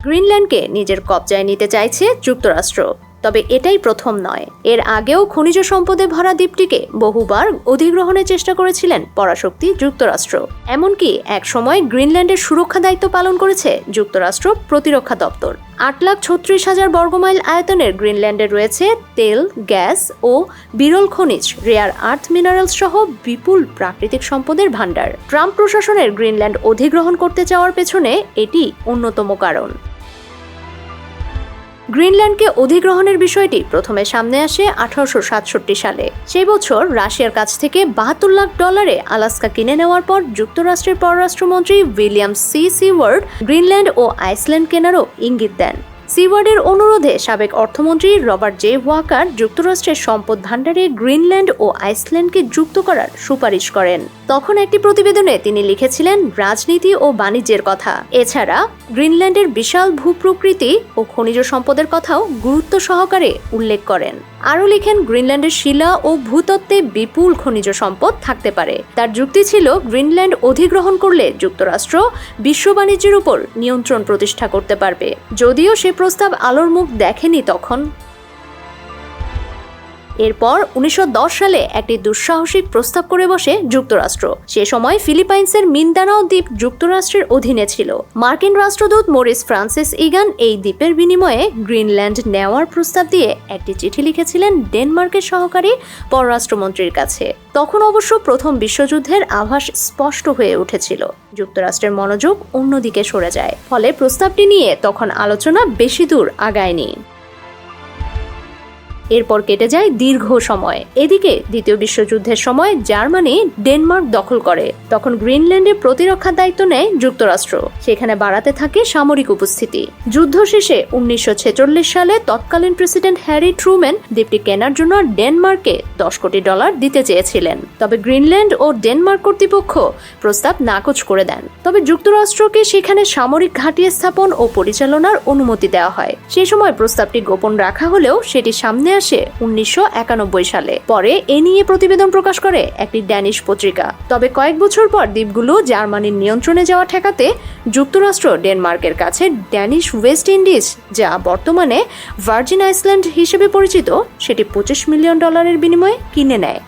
গ্রিনল্যান্ডকে নিজের কবজায় নিতে চাইছে যুক্তরাষ্ট্র, তবে এটাই প্রথম নয়। এর আগেও খনিজ সম্পদে ভরা দ্বীপটিকে বহুবার অধিগ্রহণের চেষ্টা করেছিলেন পরাশক্তি যুক্তরাষ্ট্র। এমনকি একসময় গ্রিনল্যান্ডের সুরক্ষা দায়িত্ব পালন করেছে যুক্তরাষ্ট্র প্রতিরক্ষা দপ্তর। 8,36,000 বর্গমাইল আয়তনের গ্রিনল্যান্ডে রয়েছে তেল, গ্যাস ও বিরল খনিজ, রেয়ার আর্থ মিনারেলস সহ বিপুল প্রাকৃতিক সম্পদের ভাণ্ডার। ট্রাম্প প্রশাসনের গ্রিনল্যান্ড অধিগ্রহণ করতে চাওয়ার পেছনে এটি অন্যতম কারণ। গ্রিনল্যান্ডকে অধিগ্রহণের বিষয়টি প্রথমে সামনে আসে 1867 সালে। সেই বছর রাশিয়ার কাছ থেকে $72 লাখ আলাস্কা কিনে নেওয়ার পর যুক্তরাষ্ট্রের পররাষ্ট্রমন্ত্রী উইলিয়াম সি সিওয়ার্ড গ্রিনল্যান্ড ও আইসল্যান্ড কেনারও ইঙ্গিত দেন। সিওয়ার্ডের অনুরোধে সাবেক অর্থমন্ত্রী রবার্ট জে ওয়াকার যুক্তরাষ্ট্রের সম্পদ ভাণ্ডারে গ্রিনল্যান্ড ও আইসল্যান্ডকে যুক্ত করার সুপারিশ করেন। তখন একটি প্রতিবেদনে তিনি লিখেছিলেন রাজনীতি ও বাণিজ্যের কথা। এছাড়া গ্রিনল্যান্ডের বিশাল ভূপ্রকৃতি ও খনিজ সম্পদের কথাও গুরুত্ব সহকারে উল্লেখ করেন। আরও লিখেন গ্রিনল্যান্ডের শিলা ও ভূতত্ত্বে বিপুল খনিজ সম্পদ থাকতে পারে। তার যুক্তি ছিল গ্রিনল্যান্ড অধিগ্রহণ করলে যুক্তরাষ্ট্র বিশ্ব বাণিজ্যের উপর নিয়ন্ত্রণ প্রতিষ্ঠা করতে পারবে। যদিও সে প্রস্তাব আলোর মুখ দেখেনি তখন। এরপর 1910 সালে একটি দুঃসাহসিক প্রস্তাব করে বসে যুক্তরাষ্ট্র। সে সময় ফিলিপাইন্সের মিন্দানাও দ্বীপ যুক্তরাষ্ট্রের অধীনে ছিল। মার্কিন রাষ্ট্রদূত মরিস ফ্রান্সিস ইগান এই দ্বীপের বিনিময়ে গ্রিনল্যান্ড নেওয়ার প্রস্তাব দিয়ে একটি চিঠি লিখেছিলেন ডেনমার্কের সহকারী পররাষ্ট্রমন্ত্রীর কাছে। তখন অবশ্য প্রথম বিশ্বযুদ্ধের আভাস স্পষ্ট হয়ে উঠেছিল। যুক্তরাষ্ট্রের মনোযোগ অন্যদিকে সরে যায়। ফলে প্রস্তাবটি নিয়ে তখন আলোচনা বেশি দূর আগায়নি। এরপর কেটে যায় দীর্ঘ সময়। এদিকে দ্বিতীয় বিশ্বযুদ্ধের সময় জার্মানি ডেনমার্ক দখল করে। তখন গ্রিনল্যান্ডে প্রতিরক্ষার দায়িত্ব নেয় যুক্তরাষ্ট্র। সেখানে বাড়াতে থাকে সামরিক উপস্থিতি। যুদ্ধ শেষে 1946 সালে তৎকালীন প্রেসিডেন্ট হ্যারি ট্রুম্যান দ্বীপটি কেনার জন্য ডেনমার্ককে $10 কোটি দিতে চেয়েছিলেন। তবে গ্রিনল্যান্ড ও ডেনমার্ক কর্তৃপক্ষ প্রস্তাব নাকচ করে দেন। তবে যুক্তরাষ্ট্রকে সেখানে সামরিক ঘাঁটি স্থাপন ও পরিচালনার অনুমতি দেওয়া হয়। সেই সময় প্রস্তাবটি গোপন রাখা হলেও সেটি সামনে আসে 1991 সালে। পরে এ নিয়ে প্রতিবেদন প্রকাশ করে একটি ড্যানিশ পত্রিকা। তবে কয়েক বছর পর দ্বীপগুলো জার্মানির নিয়ন্ত্রণে যাওয়া ঠেকাতে যুক্তরাষ্ট্র ডেনমার্কের কাছে ড্যানিশ ওয়েস্ট ইন্ডিজ, যা বর্তমানে ভার্জিন আইল্যান্ড হিসেবে পরিচিত, সেটি $25 মিলিয়ন বিনিময়ে কিনে নেয়।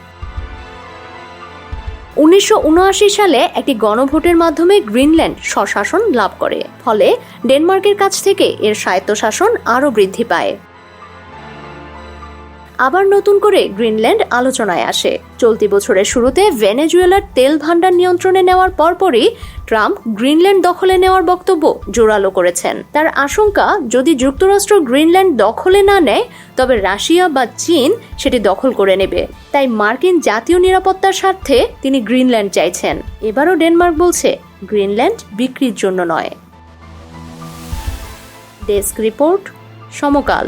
1979 সালে একটি গণভোটের মাধ্যমে গ্রিনল্যান্ড স্বশাসন লাভ করে। ফলে ডেনমার্কের কাছ থেকে এর স্বায়ত্তশাসন আরও বৃদ্ধি পায়। আবার নতুন করে গ্রিনল্যান্ড আলোচনায় আসে। চলতি বছরের শুরুতে ভেনেজুয়েলার তেল ভাণ্ডার নিয়ন্ত্রণে নেওয়ার পরপরই ট্রাম্প গ্রিনল্যান্ড দখলে নেওয়ার বক্তব্য জোরালো করেছেন। তার আশঙ্কা, যদি যুক্তরাষ্ট্র গ্রিনল্যান্ড দখলে না নেয় তবে রাশিয়া বা চীন সেটি দখল করে নেবে। তাই মার্কিন জাতীয় নিরাপত্তার স্বার্থে তিনি গ্রিনল্যান্ড চাইছেন। এবারও ডেনমার্ক বলছে গ্রিনল্যান্ড বিক্রির জন্য নয়। ডেস্ক রিপোর্ট, সমকাল।